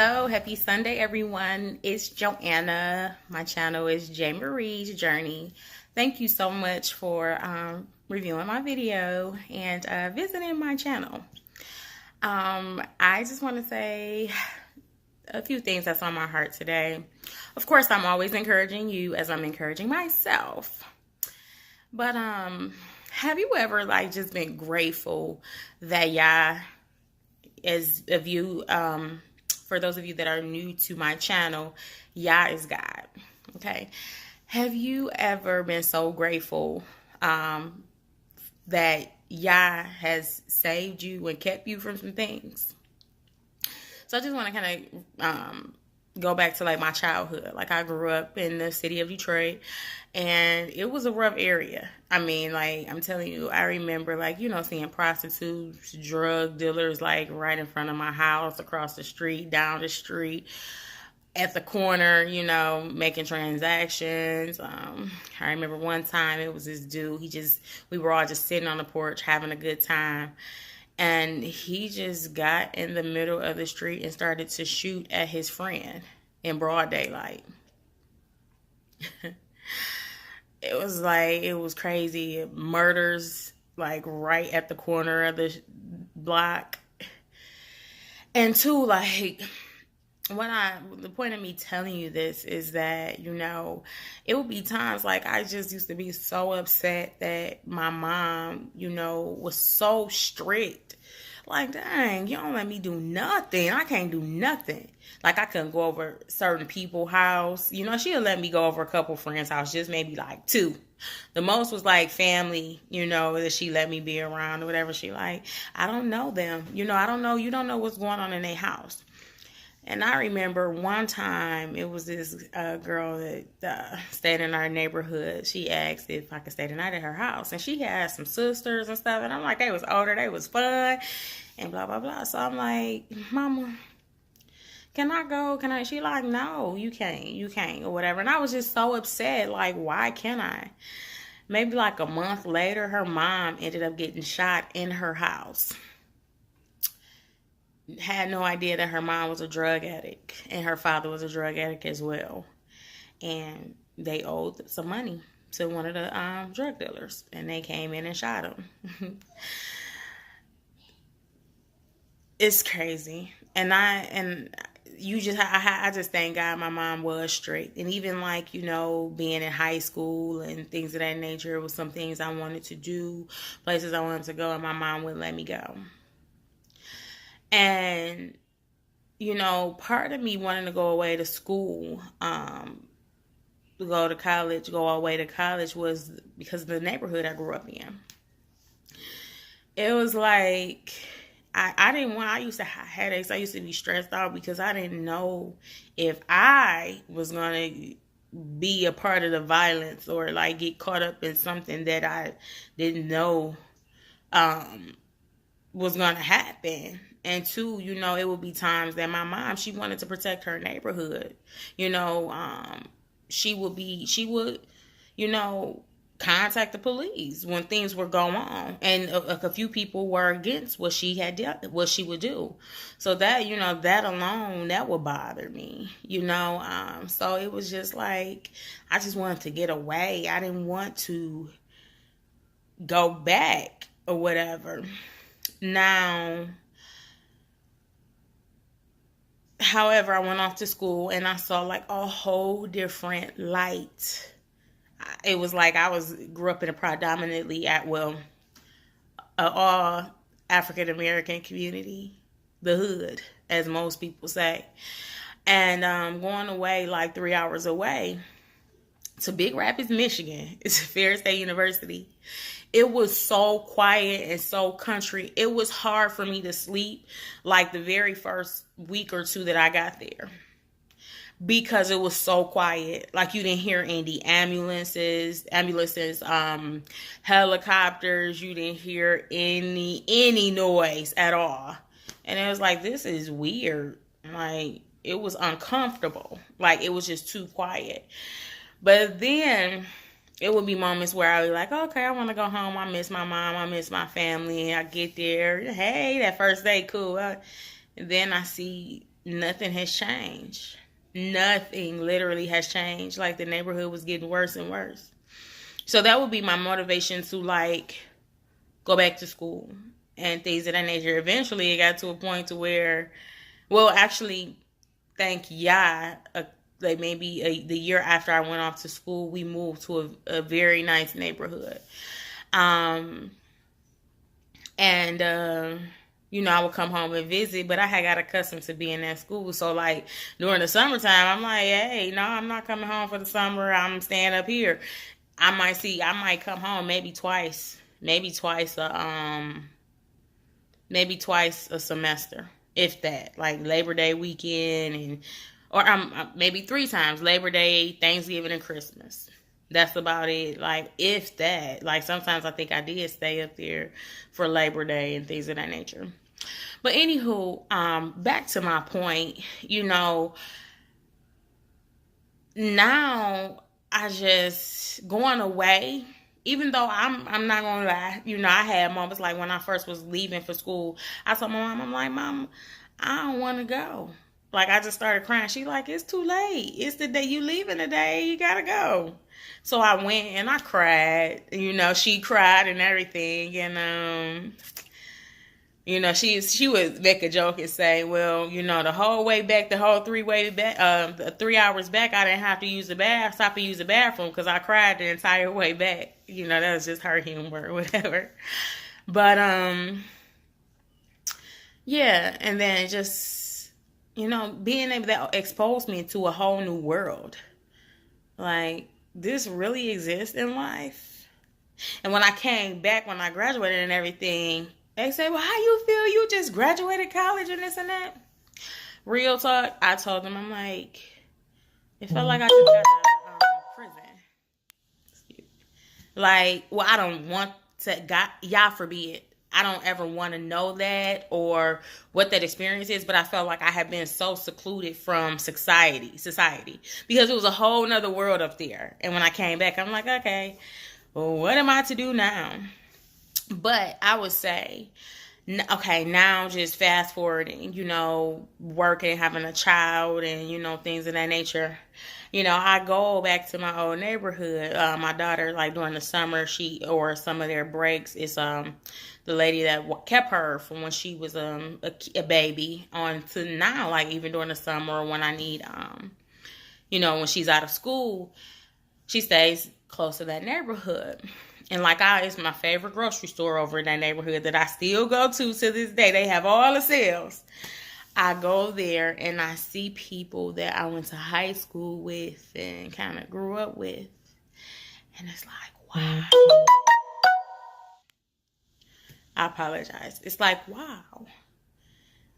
Hello, happy Sunday, everyone. It's Joanna. My channel is J Marie's Journey. Thank you so much for reviewing my video and visiting my channel. I just want to say a few things that's on my heart today. Of course, I'm always encouraging you as I'm encouraging myself. But have you ever just been grateful that for those of you that are new to my channel, Yah is God. Okay. Have you ever been so grateful that Yah has saved you and kept you from some things? So I just want to kind of go back to my childhood. I grew up in the city of Detroit, and it was a rough area. I mean, I'm telling you, I remember seeing prostitutes, drug dealers right in front of my house, across the street, down the street, at the corner, making transactions. I remember one time it was this dude, we were all just sitting on the porch having a good time. And he just got in the middle of the street and started to shoot at his friend in broad daylight. It was crazy. Murders, right at the corner of the block. And two, the point of me telling you this is that, it would be times I just used to be so upset that my mom, was so strict. Dang, you don't let me do nothing. I can't do nothing. I couldn't go over certain people's house. She'll let me go over a couple friends' house, just maybe two. The most was family, that she let me be around or whatever she like. I don't know them. I don't know. You don't know what's going on in their house. And I remember one time it was this girl that stayed in our neighborhood. She asked if I could stay the night at her house. And she had some sisters and stuff. And I'm like, they was older. They was fun. And blah, blah, blah. So I'm like, Mama, can I go? Can I? She like, no, you can't. You can't or whatever. And I was just so upset. Why can't I? Maybe a month later, her mom ended up getting shot in her house. Had no idea that her mom was a drug addict and her father was a drug addict as well. And they owed some money to one of the drug dealers, and they came in and shot him. It's crazy. And I just thank God my mom was strict. And even being in high school and things of that nature, it was some things I wanted to do, places I wanted to go, and my mom wouldn't let me go. And, part of me wanting to go away to school, go away to college was because of the neighborhood I grew up in. It was I used to have headaches. I used to be stressed out because I didn't know if I was going to be a part of the violence or get caught up in something that I didn't know was going to happen. And two, it would be times that my mom, she wanted to protect her neighborhood. She would, contact the police when things were going on. And a few people were against what she would do. So that, that alone, that would bother me, So it was just I just wanted to get away. I didn't want to go back or whatever. Now, however, I went off to school and I saw a whole different light. It was grew up in a predominantly all African American community, the hood, as most people say. And going away 3 hours away to Big Rapids, Michigan. It's Ferris State University. It was so quiet and so country. It was hard for me to sleep the very first week or two that I got there. Because it was so quiet. You didn't hear any ambulances, helicopters. You didn't hear any noise at all. And it was this is weird. It was uncomfortable. It was just too quiet. But then it would be moments where I would be okay, I want to go home. I miss my mom. I miss my family. I get there. Hey, that first day, cool. And then I see nothing has changed. Nothing literally has changed. Like the neighborhood was getting worse and worse. So that would be my motivation to like go back to school and things of that nature. Eventually, it got to a point to where, well, actually, thank Yah, like maybe the year after I went off to school, we moved to a very nice neighborhood. Um, and I would come home and visit, but I had got accustomed to being at school. So like during the summertime, I'm like, hey, no, I'm not coming home for the summer. I'm staying up here. I might come home maybe twice a semester, if that, like Labor Day weekend, or maybe 3 times: Labor Day, Thanksgiving, and Christmas. That's about it. Like, if that, like sometimes I think I did stay up there for Labor Day and things of that nature. But anywho, back to my point, now I just going away. Even though I'm not gonna lie, I had moments like when I first was leaving for school. I told my mom, I'm like, Mom, I don't want to go. Like I just started crying. She like, it's too late. It's the day you leaving today. You gotta go. So I went and I cried. She cried and everything, and she would make a joke and say, well, the whole way back, the whole the 3 hours back, I didn't have to stop to use the bathroom because I cried the entire way back. That was just her humor or whatever. But, yeah. And then just, being able to expose me to a whole new world. Like, this really exists in life. And when I came back, when I graduated and everything, they say, well, how you feel? You just graduated college and this and that. Real talk, I told them, I'm like, it felt like I just got out of prison. Like, well, I don't want to, God forbid, I don't ever want to know that or what that experience is, but I felt like I had been so secluded from society, because it was a whole nother world up there. And when I came back, I'm like, okay, well, what am I to do now? But I would say, okay, now just fast forwarding, working, having a child and, things of that nature. I go back to my old neighborhood. My daughter, like during the summer, or some of their breaks, is the lady that kept her from when she was a baby on to now, like even during the summer when I need, when she's out of school, she stays close to that neighborhood. And like it's my favorite grocery store over in that neighborhood that I still go to this day. They have all the sales. I go there and I see people that I went to high school with and kind of grew up with. And it's like, wow. I apologize. It's like, wow.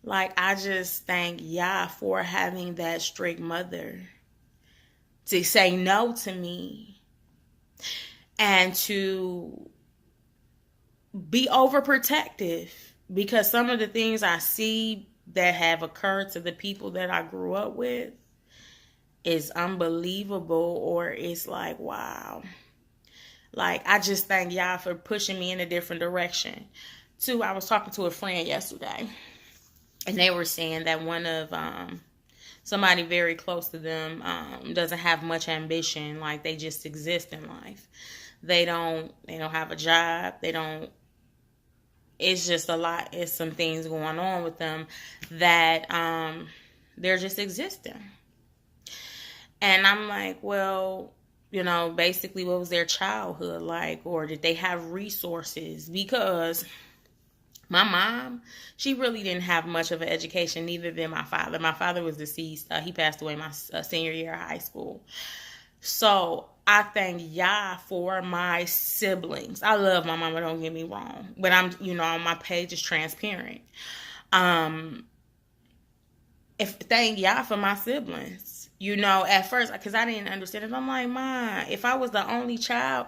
Like, I just thank Yah for having that strict mother to say no to me. And to be overprotective, because some of the things I see that have occurred to the people that I grew up with is unbelievable, or it's like, wow. Like, I just thank y'all for pushing me in a different direction. Too, I was talking to a friend yesterday, and they were saying that one of somebody very close to them doesn't have much ambition. Like, they just exist in life. They don't have a job. It's just a lot. It's some things going on with them that they're just existing. And I'm like, well, basically what was their childhood like? Or did they have resources? Because my mom, she really didn't have much of an education, neither did my father. My father was deceased. He passed away my senior year of high school. So I thank Yah for my siblings. I love my mama, don't get me wrong. But I'm, on my page is transparent. Thank Yah for my siblings. At first, because I didn't understand it. I'm like, Mom, if I was the only child,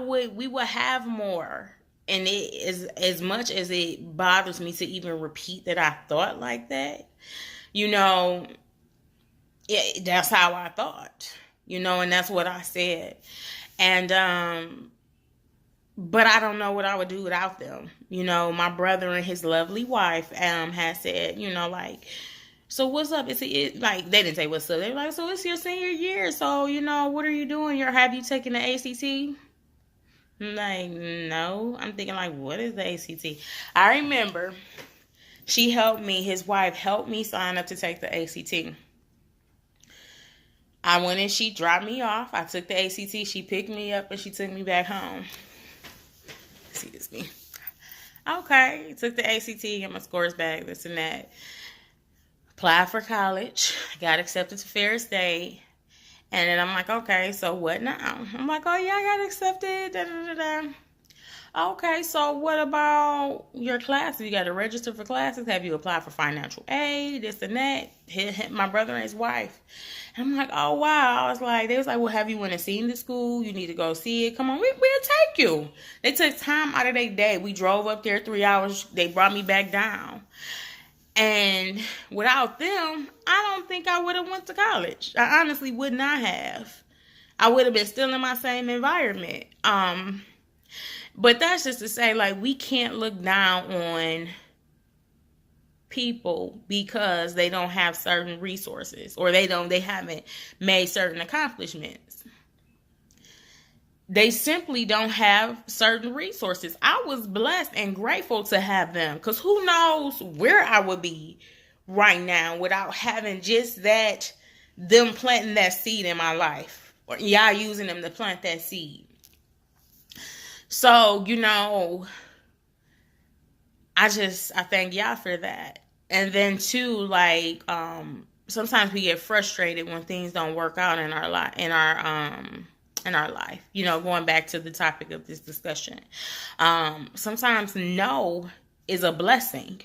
we would have more. And it is, as much as it bothers me to even repeat that I thought like that, that's how I thought. And that's what I said. And, but I don't know what I would do without them. My brother and his lovely wife, had said, So what's up? Like they didn't say what's up. They were like, so it's your senior year. So what are you doing? Have you taken the ACT? I'm like, no. I'm thinking like, what is the ACT? I remember she helped me. His wife helped me sign up to take the ACT. I went and she dropped me off. I took the ACT. She picked me up and she took me back home. See this me. Okay, took the ACT, get my scores back, this and that. Applied for college, got accepted to Ferris State. And then I'm like, okay, so what now? I'm like, oh yeah, I got accepted. Da, da, da, da. Okay, so what about your classes? You got to register for classes. Have you applied for financial aid? This and that. Hit my brother and his wife. And I'm like, oh wow. I was like, they was like, well, have you went and seen the school? You need to go see it. Come on, we'll take you. They took time out of their day. We drove up there 3 hours. They brought me back down. And without them, I don't think I would have went to college. I honestly would not have. I would have been still in my same environment. But that's just to say, like, we can't look down on people because they don't have certain resources or they haven't made certain accomplishments. They simply don't have certain resources. I was blessed and grateful to have them because who knows where I would be right now without having just them planting that seed in my life or y'all using them to plant that seed. So, I thank y'all for that. And then too, like, sometimes we get frustrated when things don't work out in our life, in our life, going back to the topic of this discussion. Sometimes no is a blessing.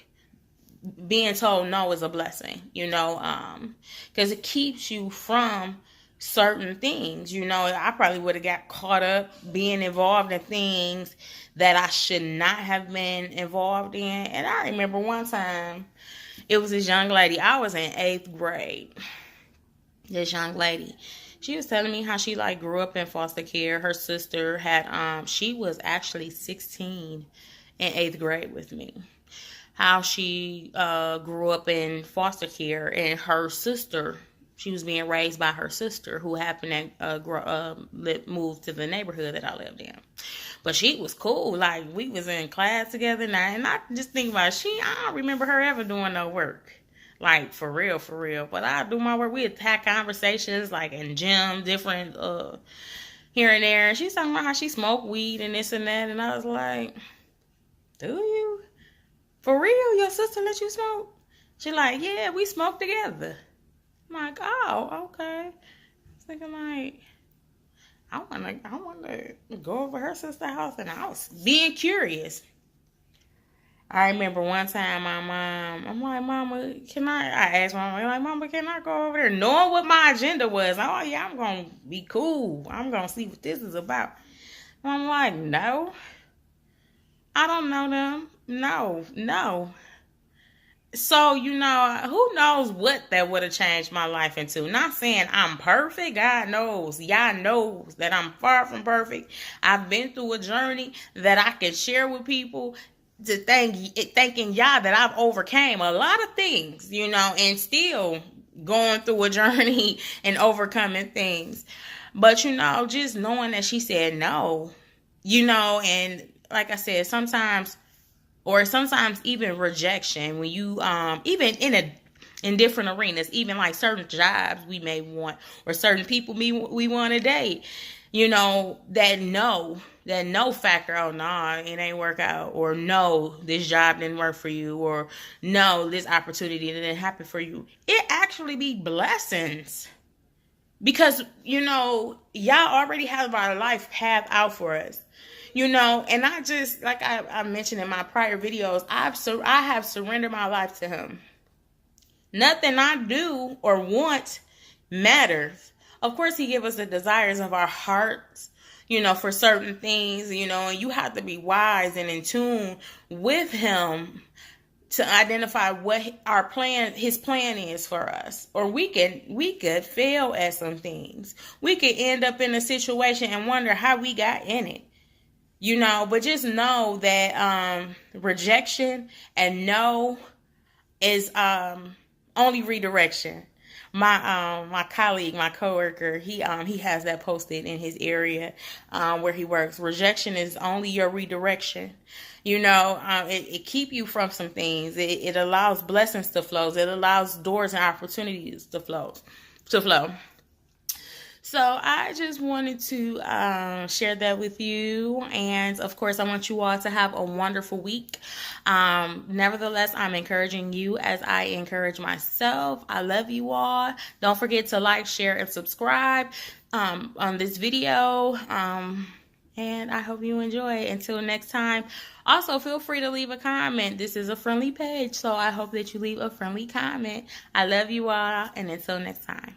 Being told no is a blessing, because it keeps you from certain things. I probably would have got caught up being involved in things that I should not have been involved in. And I remember one time, it was this young lady. I was in 8th grade. This young lady, she was telling me how she grew up in foster care. Her sister had, she was actually 16 in 8th grade with me. How she grew up in foster care, and her sister, she was being raised by her sister who happened to move to the neighborhood that I lived in. But she was cool. Like, we was in class together now. And I just think about I don't remember her ever doing no work. Like, for real. But I do my work. We'd have conversations, like, in gym, different, here and there. And she's talking about how she smoked weed and this and that. And I was like, do you? For real? Your sister let you smoke? She like, yeah, we smoked together. I'm like, oh, okay. I was thinking like, I want to go over her sister's house, and I was being curious. I remember one time my mom, I'm like, Mama, I asked Mama, like, Mama, can I go over there? Knowing what my agenda was. Oh, yeah, I'm going to be cool. I'm going to see what this is about. I'm like, no. I don't know them. No. So, who knows what that would have changed my life into. Not saying I'm perfect. God knows. Y'all knows that I'm far from perfect. I've been through a journey that I can share with people to thanking y'all that I've overcame a lot of things, and still going through a journey and overcoming things. But, just knowing that she said no, and like I said, sometimes even rejection, when you even in different arenas, even like certain jobs we may want or certain people we want to date, that no factor, oh no, it ain't work out, or no, this job didn't work for you, or no, this opportunity didn't happen for you. It actually be blessings. Because, y'all already have our life path out for us. And I just, like I mentioned in my prior videos, I have surrendered my life to him. Nothing I do or want matters. Of course, he gives us the desires of our hearts, for certain things, and you have to be wise and in tune with him to identify what his plan is for us. Or we could fail at some things. We could end up in a situation and wonder how we got in it. But just know that rejection and no is Only redirection. My colleague, my coworker, he has that posted in his area where he works. Rejection is only your redirection. It keep you from some things. It allows blessings to flow. It allows doors and opportunities to flow. So I just wanted to share that with you. And of course, I want you all to have a wonderful week. Nevertheless, I'm encouraging you as I encourage myself. I love you all. Don't forget to like, share, and subscribe on this video. And I hope you enjoy. Until next time. Also, feel free to leave a comment. This is a friendly page, so I hope that you leave a friendly comment. I love you all, and until next time.